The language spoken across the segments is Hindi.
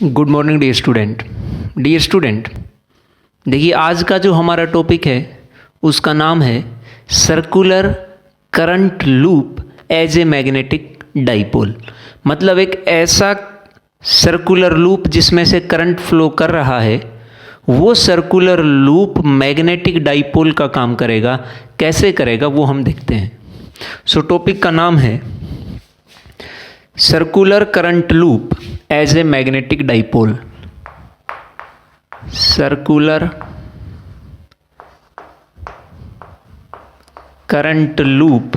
Good morning dear student. देखिए आज का जो हमारा टॉपिक है उसका नाम है circular current loop as a magnetic dipole. मतलब एक ऐसा सर्कुलर लूप जिसमें से करंट फ्लो कर रहा है, वो सर्कुलर लूप मैग्नेटिक डाइपोल का काम करेगा। कैसे करेगा वो हम देखते हैं। सो टॉपिक का नाम है circular current loop as a magnetic dipole. Circular current loop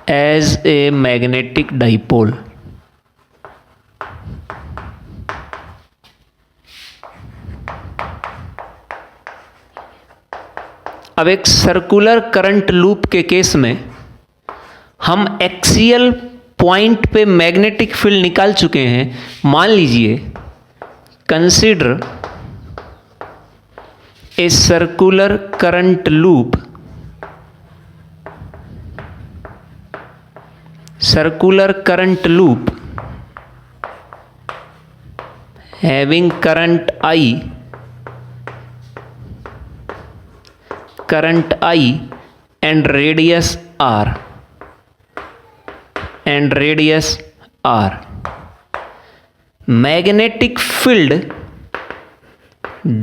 as a magnetic dipole. अब एक सर्कुलर करंट लूप के केस में हम एक्सियल पॉइंट पे मैग्नेटिक फील्ड निकाल चुके हैं। मान लीजिए consider a circular current loop, circular current loop having current I and radius R. Magnetic field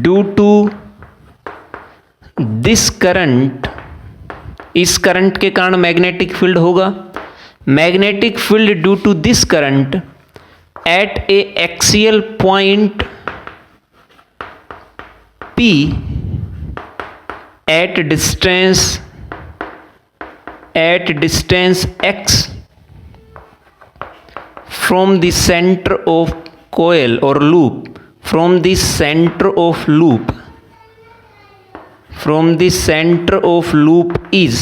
due to this current, इस करंट के कारण मैग्नेटिक फील्ड होगा। Magnetic field due to this current at a axial point P at distance x from the center of coil or loop, from the center of loop is,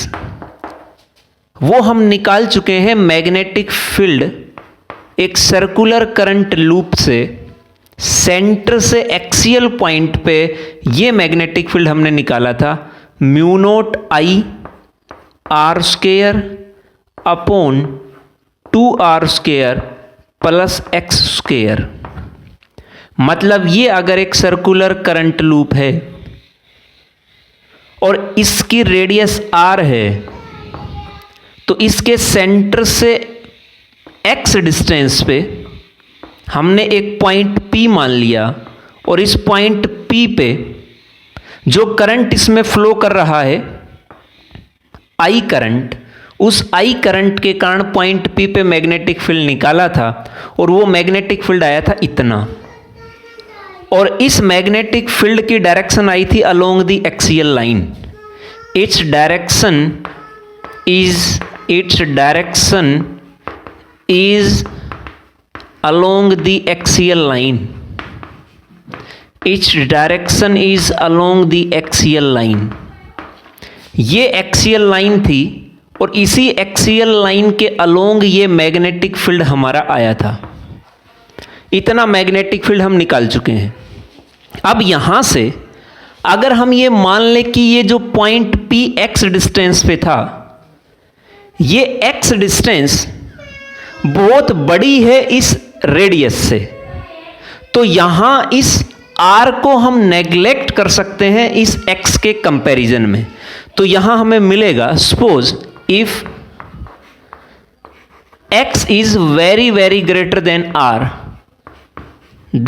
वो हम निकाल चुके हैं मैग्नेटिक फील्ड एक सर्कुलर करंट लूप से। सेंटर से एक्सियल पॉइंट पे ये मैग्नेटिक फील्ड हमने निकाला था mu naught I R square upon 2R square plus x square. मतलब ये अगर एक सर्कुलर करंट लूप है और इसकी रेडियस R है तो इसके सेंटर से x डिस्टेंस पे हमने एक पॉइंट P मान लिया और इस पॉइंट P पे जो करंट इसमें फ्लो कर रहा है I करंट, उस I करंट के कारण पॉइंट P पे मैग्नेटिक फील्ड निकाला था और वो मैग्नेटिक फील्ड आया था इतना। और इस मैग्नेटिक फील्ड की डायरेक्शन आई थी along the axial line. Its direction is along the axial line. Its direction is along the axial line. ये एक्सियल लाइन थी और इसी एक्सियल लाइन के अलोंग ये मैग्नेटिक फील्ड हमारा आया था। इतना मैग्नेटिक फील्ड हम निकाल चुके हैं। अब यहां से अगर हम ये मान लें कि ये जो पॉइंट P x डिस्टेंस पे था, ये x डिस्टेंस बहुत बड़ी है इस रेडियस से, तो यहां इस R को हम नेग्लेक्ट कर सकते हैं इस x के कंपैरिजन में। तो यहां हमें मिलेगा suppose if x is very very greater than R,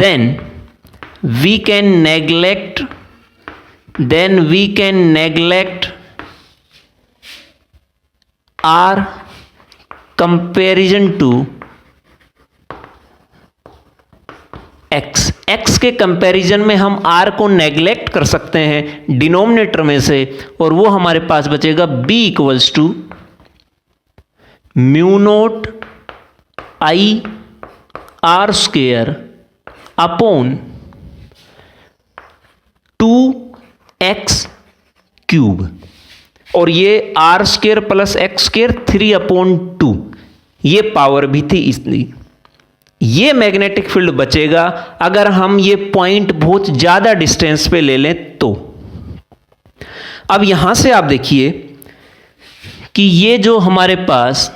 then we can neglect R comparison to x के कंपैरिजन में हम R को नेग्लेक्ट कर सकते हैं डिनोमिनेटर में से, और वो हमारे पास बचेगा B equals to mu naught I R square upon 2x cube, और ये R square plus x square 3/2, ये पावर भी थी इसलिए ये मैग्नेटिक फील्ड बचेगा अगर हम ये पॉइंट बहुत ज्यादा डिस्टेंस पे ले लें तो। अब यहां से आप देखिए कि ये जो हमारे पास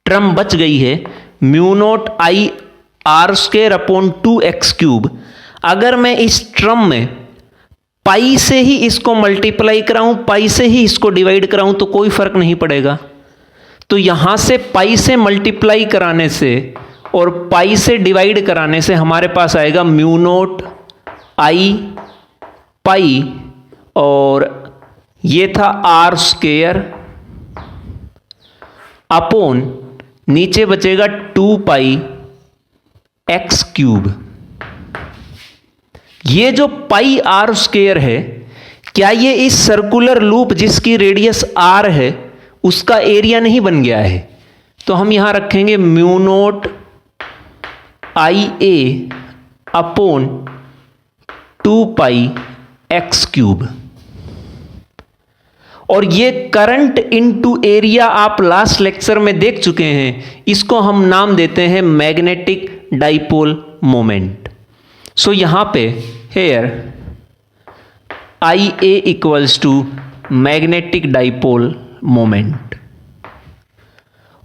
टर्म बच गई है mu naught I R square upon 2x cube. अगर मैं इस टर्म में पाई से ही इसको मल्टीप्लाई कराऊं, पाई से ही इसको डिवाइड कराऊं तो कोई फर्क नहीं पड़ेगा। तो यहां से पाई से मल्टीप्लाई कराने से और पाई से डिवाइड कराने से हमारे पास आएगा म्यू नोट आई पाई, और ये था आर स्क्वायर अपॉन नीचे बचेगा 2 पाई एक्स क्यूब। ये जो पाई आर स्क्वायर है, क्या ये इस सर्कुलर लूप जिसकी रेडियस आर है उसका एरिया नहीं बन गया है? तो हम यहां रखेंगे म्यू नोट आई ए अपॉन 2 पाई एक्स क्यूब। और ये करंट इनटू एरिया आप लास्ट लेक्चर में देख चुके हैं, इसको हम नाम देते हैं मैग्नेटिक डाइपोल मोमेंट। सो यहां पे here I A equals to magnetic dipole moment,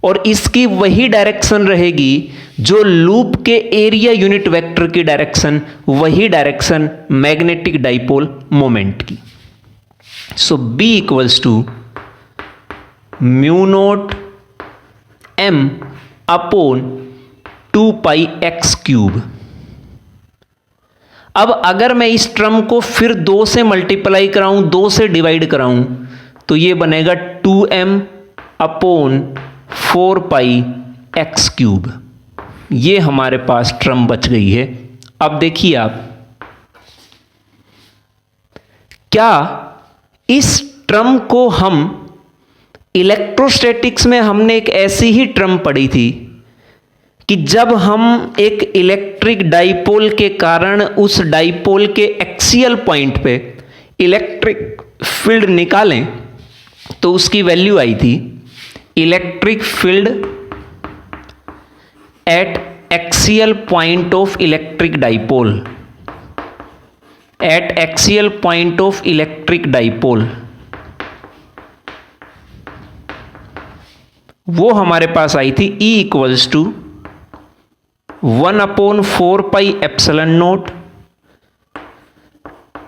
और इसकी वही डायरेक्शन रहेगी जो लूप के एरिया यूनिट वेक्टर की डायरेक्शन, वही डायरेक्शन मैग्नेटिक डाइपोल मोमेंट की। So B equals to mu naught M upon 2 pi x cube. अब अगर मैं इस टर्म को फिर 2 से मल्टीप्लाई कराऊं, 2 से डिवाइड कराऊं, तो ये बनेगा 2m अपॉन 4 पाई एक्स क्यूब। ये हमारे पास टर्म बच गई है। अब देखिए आप, क्या इस टर्म को हम इलेक्ट्रोस्टैटिक्स में हमने एक ऐसी ही टर्म पढ़ी थी कि जब हम एक इलेक्ट्रिक डाइपोल के कारण उस डाइपोल के एक्सियल पॉइंट पे इलेक्ट्रिक फील्ड निकालें तो उसकी वैल्यू आई थी electric field at axial point of electric dipole, at axial point of electric dipole. वो हमारे पास आई थी E equals to 1 upon 4 pi epsilon naught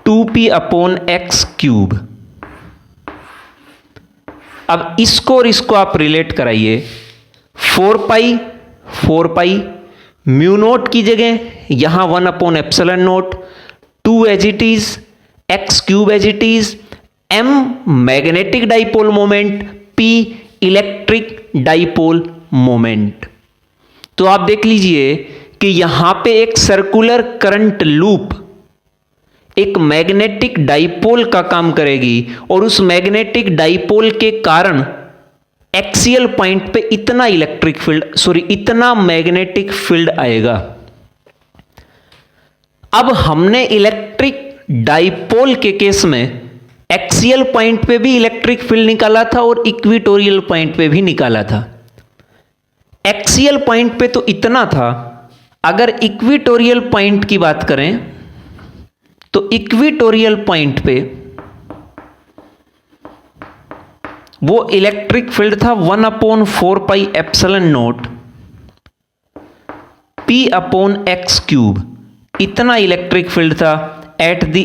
2p upon x cube. अब इसको और इसको आप रिलेट कराइए। 4 पाई म्यू नोट की जगह यहां 1 upon epsilon naught, 2 as it is, x cube as it is, m magnetic dipole moment, p electric dipole moment. तो आप देख लीजिए कि यहां पे एक सर्कुलर करंट लूप एक मैग्नेटिक डाइपोल का काम करेगी, और उस मैग्नेटिक डाइपोल के कारण एक्सियल पॉइंट पे इतना इलेक्ट्रिक फील्ड, इतना मैग्नेटिक फील्ड आएगा। अब हमने इलेक्ट्रिक डाइपोल के केस में एक्सियल पॉइंट पे भी इलेक्ट्रिक फील्ड निकाला था और इक्वेटोरियल पॉइंट पे भी निकाला था। एक्सियल पॉइंट पे तो इतना था, अगर इक्वेटोरियल पॉइंट की बात करें तो इक्वेटोरियल पॉइंट पे वो इलेक्ट्रिक फील्ड था 1 upon 4 pi epsilon note p upon x cube. इतना इलेक्ट्रिक फील्ड था at the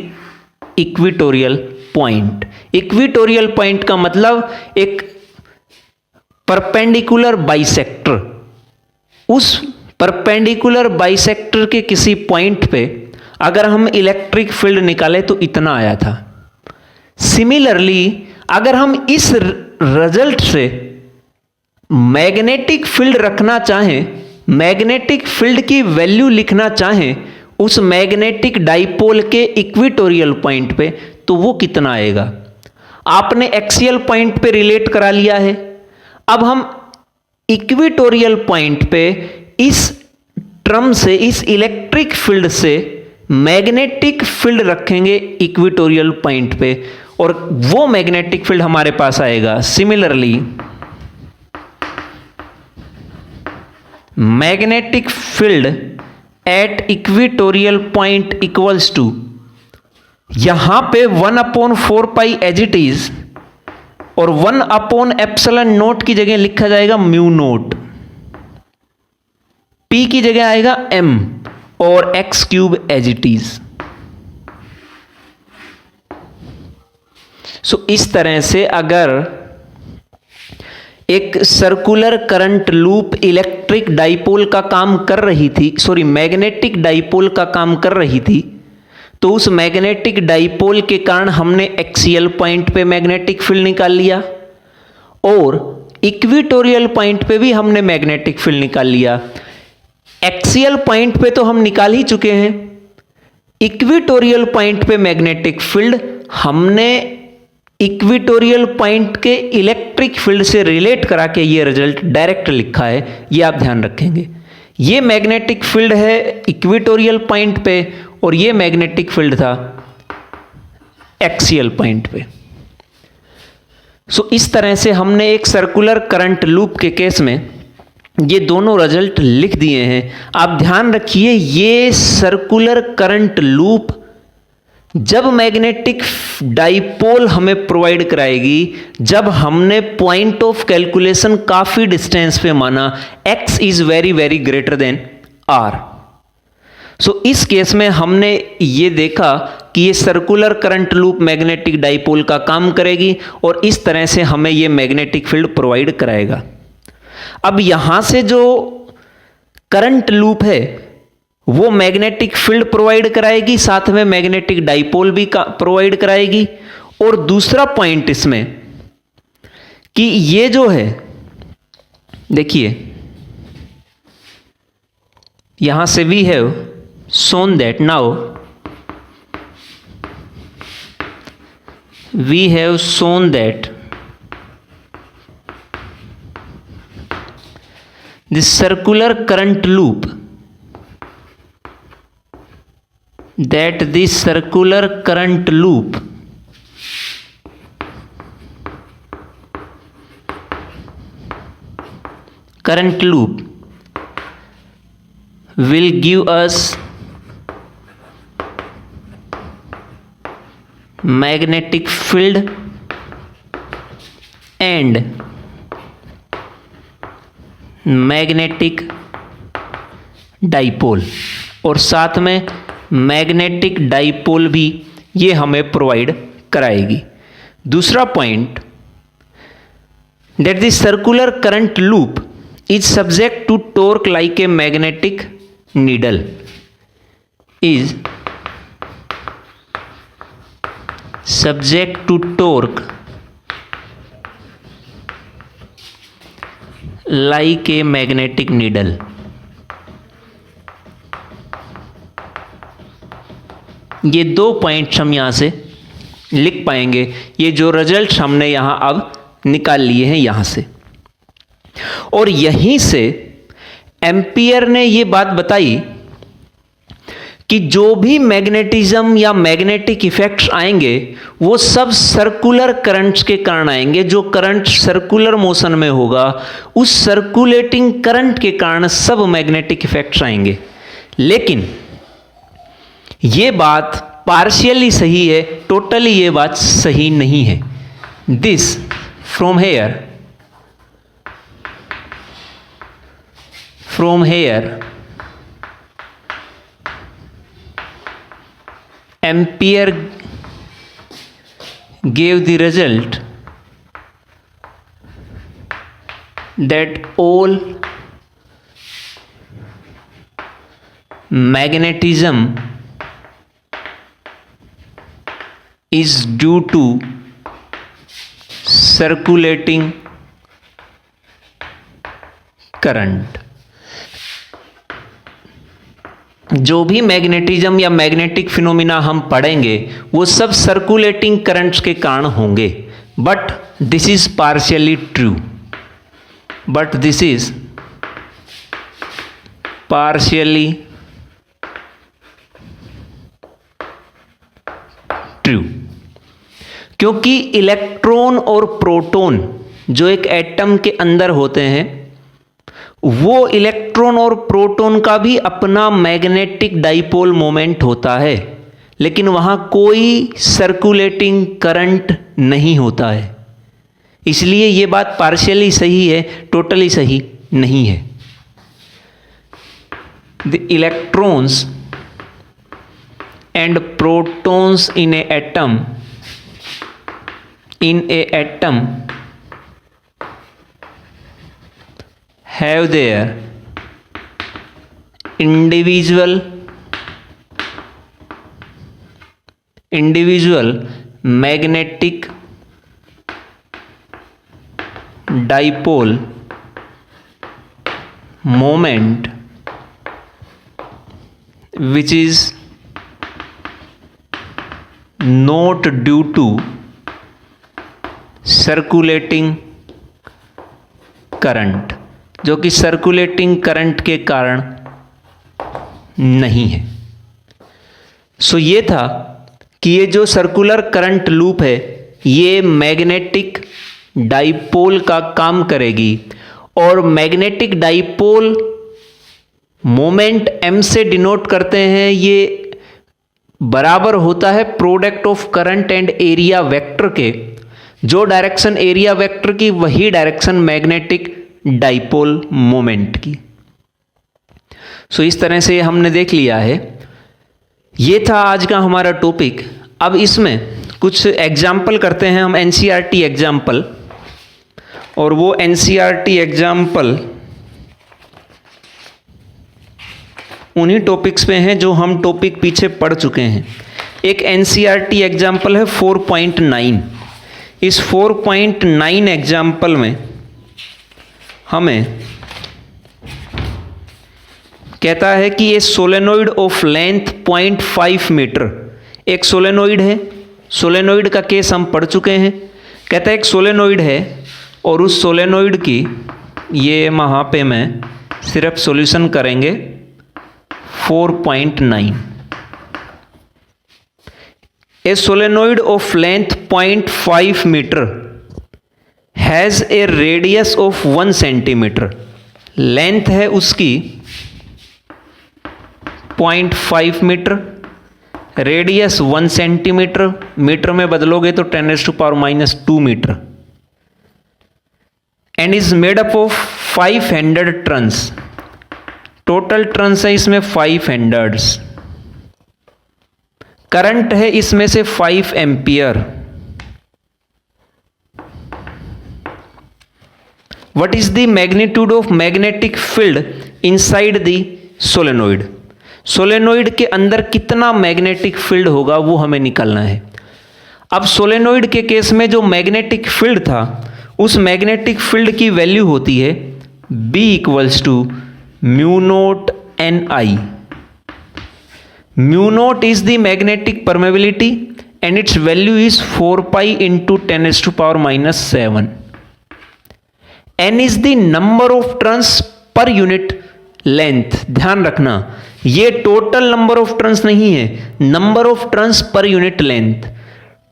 equatorial point. Equatorial point का मतलब एक परपेंडिकुलर बाइसेक्टर, उस परपेंडिकुलर बाइसेक्टर के किसी पॉइंट पे अगर हम इलेक्ट्रिक फील्ड निकाले तो इतना आया था। सिमिलरली अगर हम इस रिजल्ट से मैग्नेटिक फील्ड रखना चाहें, मैग्नेटिक फील्ड की वैल्यू लिखना चाहें उस मैग्नेटिक डाइपोल के इक्वेटोरियल पॉइंट पे, तो वो कितना आएगा? आपने एक्सियल पॉइंट पे रिलेट करा लिया है। अब हम इक्वेटोरियल पॉइंट पे इस टर्म से, इस इलेक्ट्रिक फील्ड से मैग्नेटिक फील्ड रखेंगे इक्वेटोरियल पॉइंट पे, और वो मैग्नेटिक फील्ड हमारे पास आएगा similarly magnetic field at equatorial point equals to, यहां पे 1 upon 4 pi as it is, और 1 अपॉन एप्सिलॉन नोट की जगह लिखा जाएगा म्यू नोट। P की जगह आएगा m और x cube as it is. So इस तरह से अगर एक circular current loop electric dipole का काम कर रही थी, मैग्नेटिक डाइपोल का काम कर रही थी, तो उस मैग्नेटिक डाइपोल के कारण हमने एक्सियल पॉइंट पे मैग्नेटिक फील्ड निकाल लिया और इक्वेटोरियल पॉइंट पे भी हमने मैग्नेटिक फील्ड निकाल लिया। एक्सियल पॉइंट पे तो हम निकाल ही चुके हैं, इक्वेटोरियल पॉइंट पे मैग्नेटिक फील्ड हमने इक्वेटोरियल पॉइंट के इलेक्ट्रिक फील्ड से रिलेट करा के ये रिजल्ट डायरेक्ट लिखा है, ये आप ध्यान रखेंगे। ये मैग्नेटिक फील्ड है इक्वेटोरियल पॉइंट पे और ये मैग्नेटिक फील्ड था एक्सियल पॉइंट पे। इस तरह से हमने एक सर्कुलर करंट लूप के केस में ये दोनों रिजल्ट लिख दिए हैं। आप ध्यान रखिए, ये सर्कुलर करंट लूप जब मैग्नेटिक डाइपोल हमें प्रोवाइड कराएगी, जब हमने पॉइंट ऑफ कैलकुलेशन काफी डिस्टेंस पे माना, x is very very greater than r। इस केस में हमने ये देखा कि ये circular current loop magnetic dipole का काम करेगी और इस तरह से हमें ये मैग्नेटिक फील्ड प्रोवाइड कराएगा। अब यहां से जो करंट लूप है वो मैग्नेटिक फील्ड प्रोवाइड कराएगी, साथ में मैग्नेटिक डाइपोल भी प्रोवाइड कराएगी। और दूसरा पॉइंट इसमें कि ये जो है, देखिए यहां से we have shown that now we have shown that the circular current loop will give us magnetic field and magnetic dipole, और साथ में मैग्नेटिक डाइपोल भी ये हमें प्रोवाइड कराएगी। दूसरा point, that the circular current loop is subject to torque like a magnetic needle, is subject to torque like a magnetic needle। ये दो पॉइंट्स हम यहां से लिख पाएंगे, ये जो रिजल्ट हमने यहां अब निकाल लिए हैं यहां से। और यहीं से एम्पियर ने ये बात बताई कि जो भी मैग्नेटिज्म या मैग्नेटिक इफेक्ट्स आएंगे वो सब सर्कुलर करंट्स के कारण आएंगे। जो करंट सर्कुलर मोशन में होगा उस सर्कुलेटिंग करंट के कारण सब मैग्नेटिक इफेक्ट्स आएंगे। लेकिन ये बात पार्शियली सही है, टोटली ये बात सही नहीं है। This from here Ampere gave the result that all magnetism is due to circulating current। जो भी मैग्नेटिज्म या मैग्नेटिक फिनोमिना हम पढ़ेंगे वो सब सर्कुलेटिंग करंट्स के कारण होंगे। But this is partially true, क्योंकि इलेक्ट्रॉन और प्रोटॉन जो एक एटम के अंदर होते हैं, वो इलेक्ट्रॉन और प्रोटॉन का भी अपना मैग्नेटिक डाइपोल मोमेंट होता है, लेकिन वहां कोई सर्कुलेटिंग करंट नहीं होता है। इसलिए यह बात पार्शियली सही है, टोटली सही नहीं है। the electrons and protons in a atom have their individual magnetic dipole moment, which is not due to circulating current, जो कि सर्कुलेटिंग करंट के कारण नहीं है। सो ये था कि ये जो सर्कुलर करंट लूप है ये मैग्नेटिक डाइपोल का काम करेगी, और मैग्नेटिक डाइपोल मोमेंट m से डिनोट करते हैं, ये बराबर होता है product of current and area vector के। जो डायरेक्शन एरिया वेक्टर की वही डायरेक्शन मैग्नेटिक डाइपोल मोमेंट की। सो इस तरह से हमने देख लिया है। ये था आज का हमारा टॉपिक। अब इसमें कुछ एग्जाम्पल करते हैं हम, एनसीईआरटी एग्जाम्पल, और वो एनसीईआरटी एग्जाम्पल उन्हीं टॉपिक्स पे हैं जो हम टॉपिक पीछे पढ़ चुके हैं। एक एनसीईआरटी एग्जाम्पल है 4.9। इस 4.9 एग्जाम्पल में हमें कहता है कि ये सोलेनोइड ऑफ लेंथ 0.5 मीटर, एक सोलेनोइड है। सोलेनोइड का केस हम पढ़ चुके हैं। कहता है एक सोलेनोइड है और उस सोलेनोइड की, ये वहाँ पे मैं सिर्फ सॉल्यूशन करेंगे 4.9। A solenoid of length 0.5 metre has a radius of 1 centimetre. Length है उसकी 0.5 मीटर, रेडियस 1 सेंटीमीटर, मीटर में बदलोगे तो 10⁻⁻² metre, and is made up of 500 turns. Total turns है इसमें 500। करंट है इसमें से 5 ampere. What is the magnitude of magnetic field inside the solenoid? Solenoid के अंदर कितना मैग्नेटिक फील्ड होगा वो हमें निकालना है। अब सोलेनोइड के केस में जो मैग्नेटिक फील्ड था उस मैग्नेटिक फील्ड की वैल्यू होती है B = μ0 Ni। μ0 is the magnetic permeability and its value is 4 pi into 10⁻⁻⁷। N is the number of turns per unit length। ध्यान रखना ये टोटल नंबर ऑफ टर्न्स नहीं है, number of turns per unit length.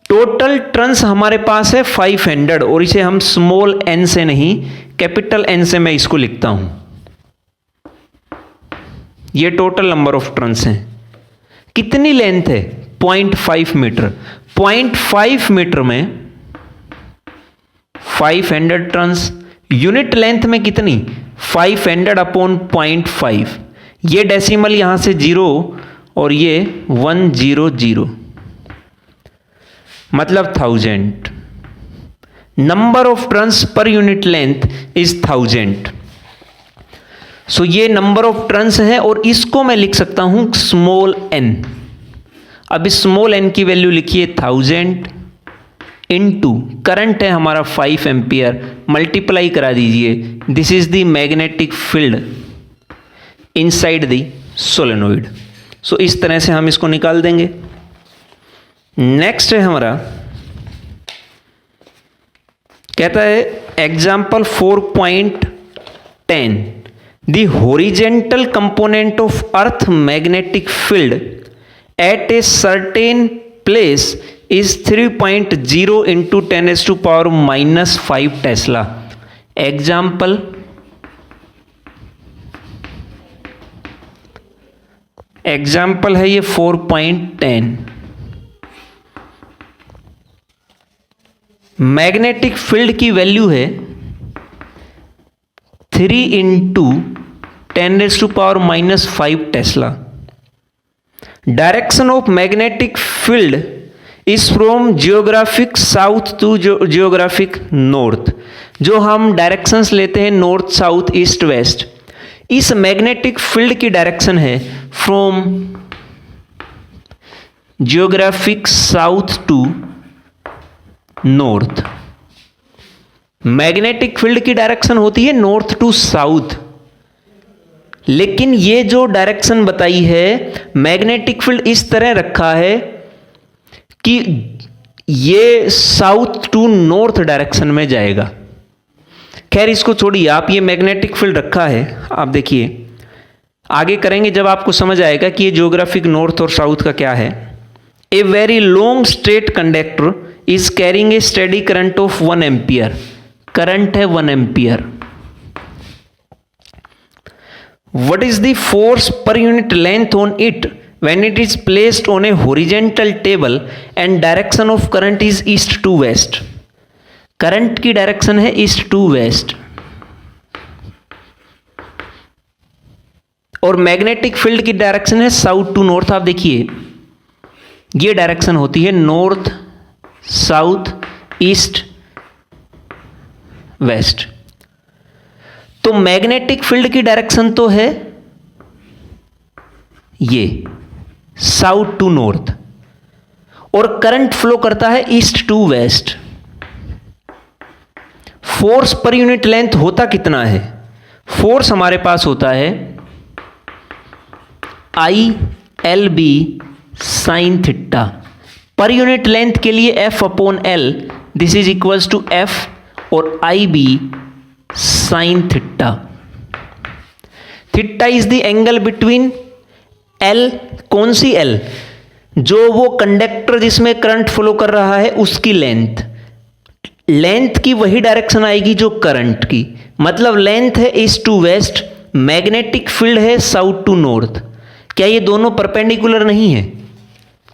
Total turns हमारे पास है 500 और इसे हम स्मॉल n से नहीं कैपिटल N से मैं इसको लिखता हूं। ये टोटल नंबर ऑफ टर्न्स हैं। कितनी लेंथ है? 0.5 मीटर। 0.5 मीटर में 500 टर्न्स, यूनिट लेंथ में कितनी? 500/0.5। ये डेसिमल यहां से 0 और ये 100, मतलब 1000। Number of turns per unit length is 1000। सो ये नंबर ऑफ टर्न्स है और इसको मैं लिख सकता हूं स्मॉल n। अब इस स्मॉल n की वैल्यू लिखिए 1000 इनटू करंट है हमारा 5 एम्पियर, मल्टीप्लाई करा दीजिए। This is the magnetic field inside the solenoid. So इस तरह से हम इसको निकाल देंगे। नेक्स्ट है हमारा, कहता है example 4.10। The horizontal component of earth magnetic field eight a certain place is 3.0 into 10⁻⁻⁵ Tesla. Example है ये 4.10। मैग्नेटिक फील्ड की वैल्यू है 3 into 10⁻⁵ tesla. Direction of magnetic field is from geographic south to geographic north. जो हम डायरेक्शंस लेते हैं नॉर्थ, साउथ, ईस्ट, वेस्ट, इस मैग्नेटिक फील्ड की डायरेक्शन है from geographic south to north. Magnetic field की डायरेक्शन होती है नॉर्थ टू साउथ, लेकिन ये जो डायरेक्शन बताई है मैग्नेटिक फील्ड इस तरह रखा है कि ये साउथ टू नॉर्थ डायरेक्शन में जाएगा। खैर इसको छोड़िए, आप ये मैग्नेटिक फील्ड रखा है, आप देखिए आगे करेंगे जब आपको समझ आएगा कि ये जियोग्राफिक नॉर्थ और साउथ का क्या है। A very long straight conductor is carrying a steady current of 1 ampere. Current है 1 ampere. What is the force per unit length on it when it is placed on a horizontal table and direction of current is east to west? Current की डायरेक्शन है ईस्ट टू वेस्ट और मैग्नेटिक फील्ड की डायरेक्शन है साउथ टू नॉर्थ। आप देखिए ये डायरेक्शन होती है नॉर्थ, साउथ, ईस्ट, वेस्ट। तो मैग्नेटिक फील्ड की डायरेक्शन तो है ये साउथ टू नॉर्थ और करंट फ्लो करता है east to west. Force per unit length होता कितना है? फोर्स हमारे पास होता है ILB sine theta. Per unit length के लिए F/L this is equals to F और IB sine theta. Theta is the angle between L, कौन सी L? जो वो कंडक्टर जिसमें करंट फ्लो कर रहा है उसकी लेंथ। लेंथ की वही डायरेक्शन आएगी जो करंट की, मतलब लेंथ है east to west, magnetic field है साउथ टू नॉर्थ। क्या ये दोनों परपेंडिकुलर नहीं है?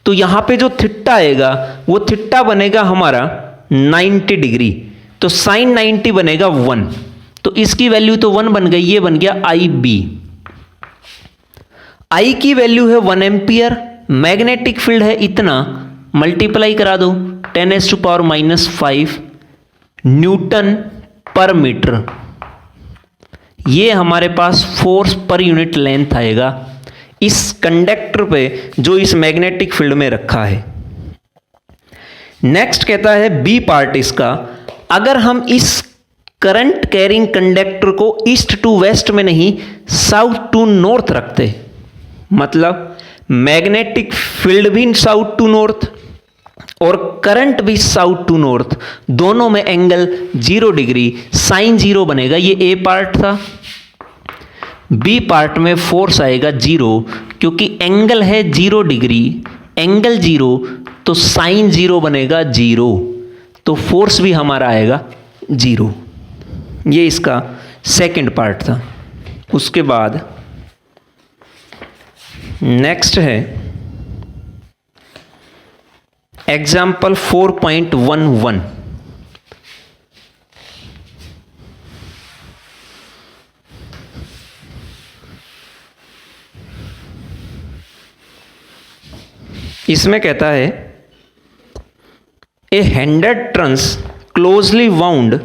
तो यहां पे जो थीटा आएगा वो थीटा बनेगा हमारा 90 डिग्री, तो साइन 90 बनेगा 1। तो इसकी वैल्यू तो 1 बन गई, ये बन गया IB। I की वैल्यू है 1 एम्पियर, मैग्नेटिक फील्ड है इतना, मल्टीप्लाई करा दो 10⁻⁵ न्यूटन पर मीटर। ये हमारे पास फोर्स पर यूनिट लेंथ आएगा इस कंडक्टर पे जो इस मैग्नेटिक फील्ड में रखा है। नेक्स्ट कहता है बी पार्ट इसका, अगर हम इस करंट कैरिंग कंडक्टर को ईस्ट टू वेस्ट में नहीं साउथ टू नॉर्थ रखते, मतलब मैग्नेटिक फील्ड भी साउथ टू नॉर्थ और करंट भी साउथ टू नॉर्थ, दोनों में एंगल 0 डिग्री, साइन 0 बनेगा। ये ए पार्ट था। बी पार्ट में फोर्स आएगा 0, क्योंकि एंगल है 0 डिग्री, एंगल 0 तो साइन 0 बनेगा 0, तो फोर्स भी हमारा आएगा 0। ये इसका सेकंड पार्ट था। उसके बाद नेक्स्ट है एग्जाम्पल 4.11। इसमें कहता है a 100 turns closely wound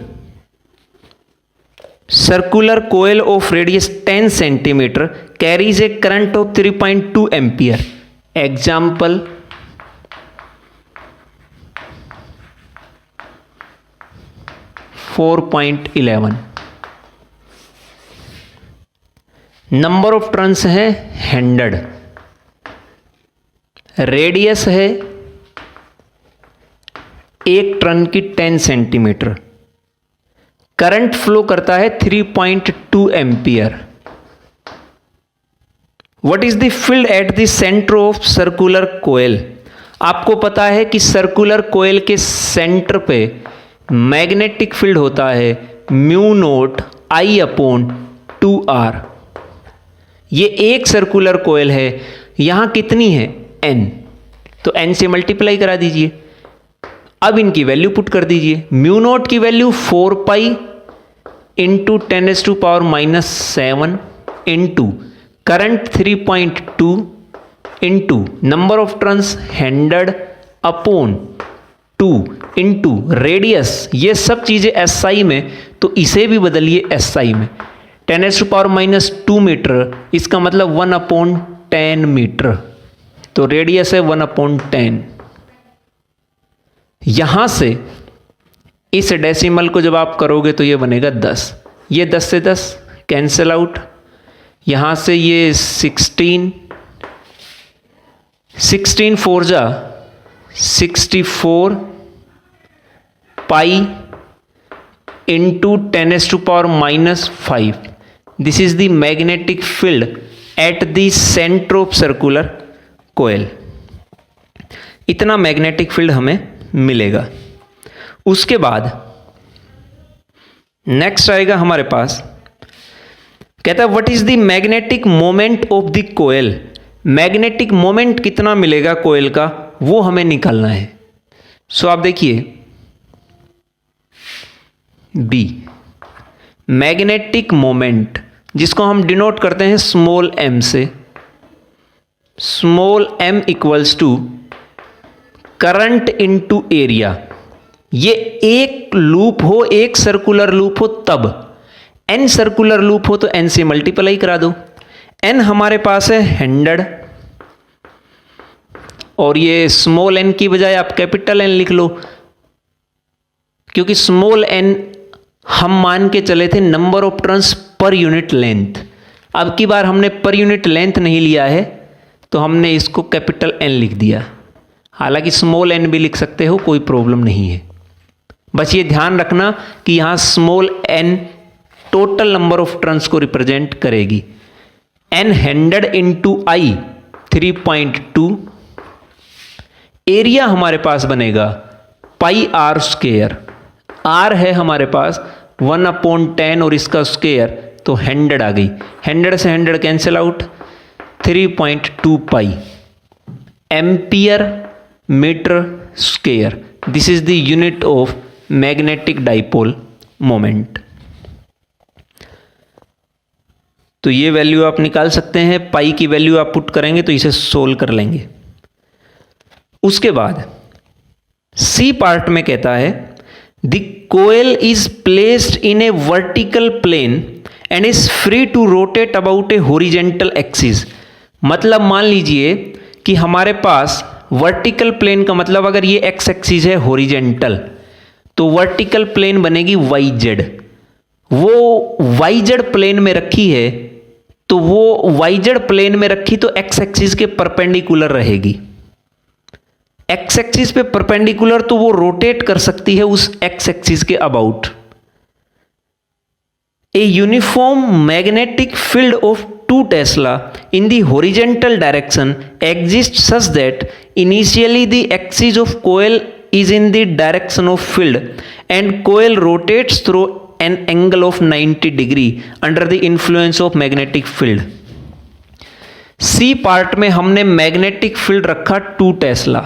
circular coil of radius 10 centimetre carries a current of 3.2 ampere. Example 4.11। Number of turns है 100, रेडियस है एक टर्न की 10 सेंटीमीटर, करंट फ्लो करता है 3.2 ampere. What is the field at the centre of circular coil? आपको पता है कि सर्कुलर कोयल के सेंटर पे मैग्नेटिक फील्ड होता है μ0 I/2R। ये एक सर्कुलर कोयल है, यहां कितनी है n, तो n से मल्टीप्लाई करा दीजिए। अब इनकी वैल्यू पुट कर दीजिए। μ0 की value 4 pi into 10⁻⁷ into current 3.2 into number of turns handed upon 2 into radius, ये सब चीज़ें एसआई में, तो इसे भी बदलिए एसआई में। 10⁻⁻2 मीटर, इसका मतलब 1/10 मीटर, तो रेडियस है 1/10। यहां से इस डेसिमल को जब आप करोगे तो ये बनेगा 10, ये 10 से 10 कैंसिल आउट, यहां से ये 16 4 जा 64 pi into 10⁻⁻5। This is the magnetic field at the centre of circular coil. इतना मैग्नेटिक फील्ड हमें मिलेगा। उसके बाद नेक्स्ट आएगा हमारे पास, कहता है what is the magnetic moment of the coil. Magnetic moment कितना मिलेगा कोयल का, वो हमें निकालना है। सो आप देखिए बी, मैग्नेटिक मोमेंट जिसको हम डिनोट करते हैं स्मॉल m से, small m equals to current into area. ये एक लूप हो, एक सर्कुलर लूप हो तब, n सर्कुलर लूप हो तो n से मल्टीप्लाई करा दो। n हमारे पास है 100 और ये स्मॉल n की बजाय आप कैपिटल N लिख लो, क्योंकि स्मॉल n हम मान के चले थे number of turns per unit length. अब की बार हमने पर यूनिट लेंथ नहीं लिया है तो हमने इसको कैपिटल N लिख दिया। हालांकि स्मॉल n भी लिख सकते हो, कोई प्रॉब्लम नहीं है। बस ये ध्यान रखना कि यहां small n total number of turns को रिप्रेजेंट करेगी। n 100 इंटू आई 3.2, एरिया हमारे पास बनेगा पाई आर स्क्वायर। r है हमारे पास 1/10 और इसका स्क्वायर तो 100 आ गई। 100 से 100 cancel out, 3.2 pi ampere metre square. This is the unit of magnetic dipole moment. तो ये वैल्यू आप निकाल सकते हैं, पाई की वैल्यू आप पुट करेंगे तो इसे सोल्व कर लेंगे। उसके बाद सी पार्ट में कहता है the coil is placed in a vertical plane and is free to rotate about a horizontal axis. मतलब मान लीजिए कि हमारे पास वर्टिकल प्लेन का मतलब अगर ये एक्स एक्सिस है हॉरिजेंटल, तो वर्टिकल प्लेन बनेगी वाई जेड। वो वाई जेड प्लेन में रखी है तो वो वाई जेड प्लेन में रखी तो एक्स एक्सिस के परपेंडिकुलर रहेगी। एक्स एक्सिस पे परपेंडिकुलर तो वो रोटेट कर सकती है उस एक्स एक्सिस के about. A uniform magnetic field of 2 Tesla in the horizontal direction exists such that initially the axis of coil is in the direction of field and coil rotates through an angle of 90 degree under the influence of magnetic field। C part में हमने मैग्नेटिक फील्ड रखा 2 टेस्ला।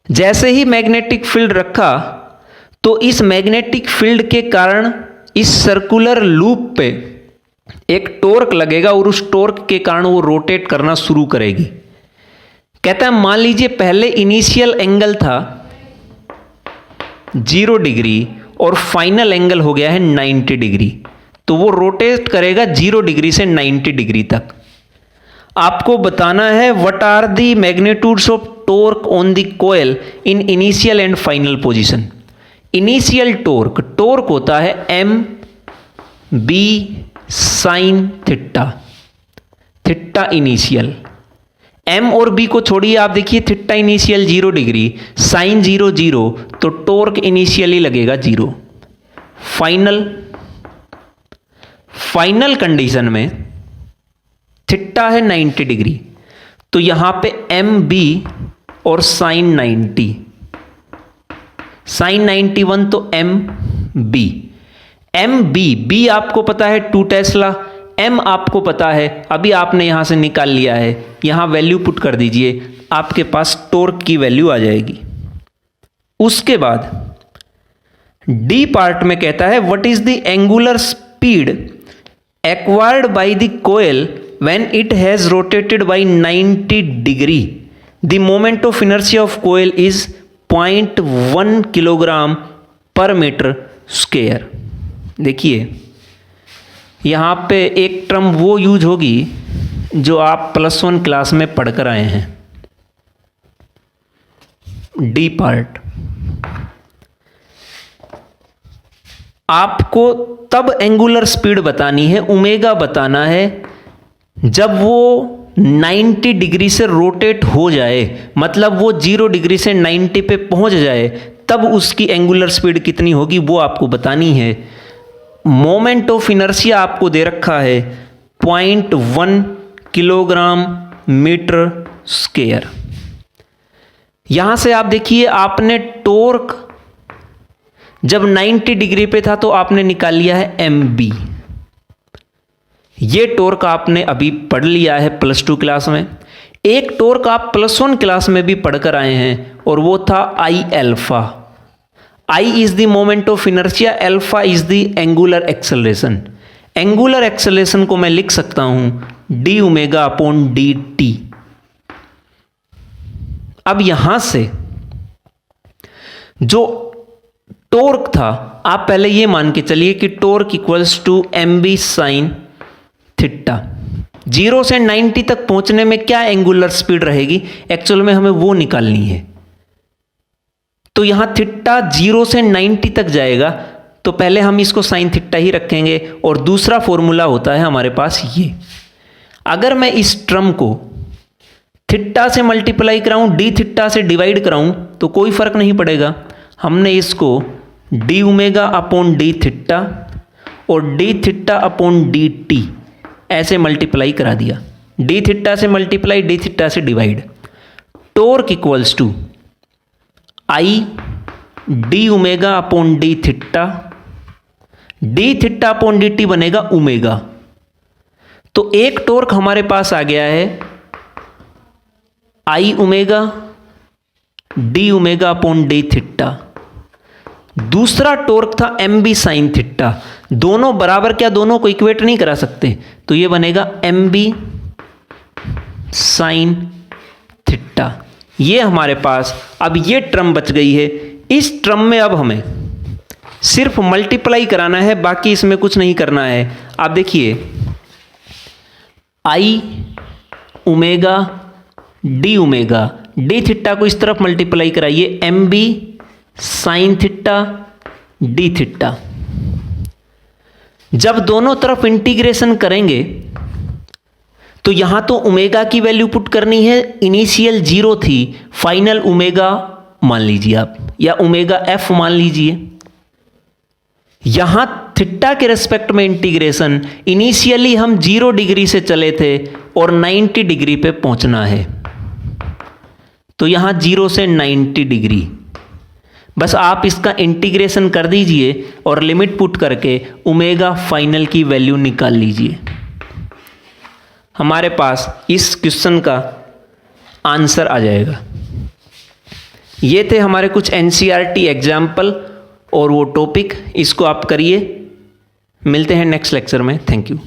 जैसे ही मैग्नेटिक फील्ड रखा तो इस मैग्नेटिक फील्ड के कारण इस सर्कुलर लूप पे एक टॉर्क लगेगा और उस टॉर्क के कारण वो रोटेट करना शुरू करेगी। कहता है मान लीजिए पहले इनिशियल एंगल था 0 डिग्री और फाइनल एंगल हो गया है 90 डिग्री, तो वो रोटेट करेगा 0 डिग्री से 90 डिग्री तक। आपको बताना है what are the magnitudes of torque on the coil in initial and final position. Initial torque, torque होता है m b sine theta, theta initial. m और b को छोड़िए, आप देखिए थीटा इनिशियल 0 डिग्री, साइन 0 0, तो टॉर्क इनिशियली लगेगा 0। फाइनल कंडीशन में थीटा है 90 डिग्री, तो यहां पे एम बी और साइन 90, साइन 91 तो एम बी। एम बी आपको पता है 2 टेस्ला, एम आपको पता है, अभी आपने यहां से निकाल लिया है, यहां वैल्यू पुट कर दीजिए, आपके पास टॉर्क की वैल्यू आ जाएगी। उसके बाद डी पार्ट में कहता है what is the angular speed acquired by the coil when it has rotated by 90 degree, the moment of inertia of coil is 0.1 kilogram पर मीटर स्क्वायर। देखिए यहाँ पे एक टर्म वो यूज होगी जो आप +1 क्लास में पढ़कर आए हैं, डी पार्ट। आपको तब एंगुलर स्पीड बतानी है, ओमेगा बताना है, जब वो 90 डिग्री से रोटेट हो जाए, मतलब वो 0 डिग्री से 90 पे पहुंच जाए, तब उसकी एंगुलर स्पीड कितनी होगी वो आपको बतानी है। मोमेंट ऑफ इनर्शिया आपको दे रखा है 0.1 किलोग्राम मीटर स्क्वायर। यहां से आप देखिए, आपने टॉर्क जब 90 डिग्री पे था तो आपने निकाल लिया है mb। ये टॉर्क आपने अभी पढ़ लिया है +2 क्लास में। एक टॉर्क आप +1 क्लास में भी पढ़कर आए हैं और वो था I alpha. I is the moment of inertia, alpha is the angular acceleration. Angular acceleration को मैं लिख सकता हूं d ओमेगा अपॉन dt। अब यहां से जो टॉर्क था, आप पहले ये मान के चलिए कि torque equals to mb sine theta. 0 से 90 तक पहुंचने में क्या एंगुलर स्पीड रहेगी, एक्चुअल में हमें वो निकालनी है। तो यहां थीटा 0 से 90 तक जाएगा, तो पहले हम इसको साइन थीटा ही रखेंगे और दूसरा फॉर्मूला होता है हमारे पास ये। अगर मैं इस टर्म को थीटा से मल्टीप्लाई कराऊं, डी थीटा से डिवाइड कराऊं, तो कोई फर्क नहीं पड़ेगा। हमने इसको D omega upon D theta और D theta upon D T ऐसे मल्टीप्लाई करा दिया। डी थीटा से मल्टीप्लाई, डी थीटा से divide. Torque equals to I D omega upon D theta, D theta upon D T बनेगा ओमेगा। तो एक टॉर्क हमारे पास आ गया है I omega D omega upon D theta. दूसरा टॉर्क था mb साइन थीटा। दोनों बराबर, क्या दोनों को इक्वेट नहीं करा सकते, तो ये बनेगा mb साइन थीटा। ये हमारे पास अब ये टर्म बच गई है। इस टर्म में अब हमें सिर्फ मल्टीप्लाई कराना है, बाकी इसमें कुछ नहीं करना है। आप देखिए I omega D omega, D theta को इस तरफ मल्टीप्लाई कराइए, mb sine theta D theta. जब दोनों तरफ इंटीग्रेशन करेंगे तो यहां तो ओमेगा की वैल्यू पुट करनी है, इनिशियल 0 थी, फाइनल ओमेगा मान लीजिए आप, या ओमेगा एफ मान लीजिए। यहां थीटा के रेस्पेक्ट में इंटीग्रेशन, इनिशियली हम 0 डिग्री से चले थे और 90 डिग्री पे पहुंचना है, तो यहां 0 से 90 डिग्री। बस आप इसका इंटीग्रेशन कर दीजिए और लिमिट पुट करके ओमेगा फाइनल की वैल्यू निकाल लीजिए। हमारे पास इस क्वेश्चन का आंसर आ जाएगा। ये थे हमारे कुछ एनसीईआरटी एग्जाम्पल और वो टॉपिक, इसको आप करिए। मिलते हैं नेक्स्ट लेक्चर में। Thank you.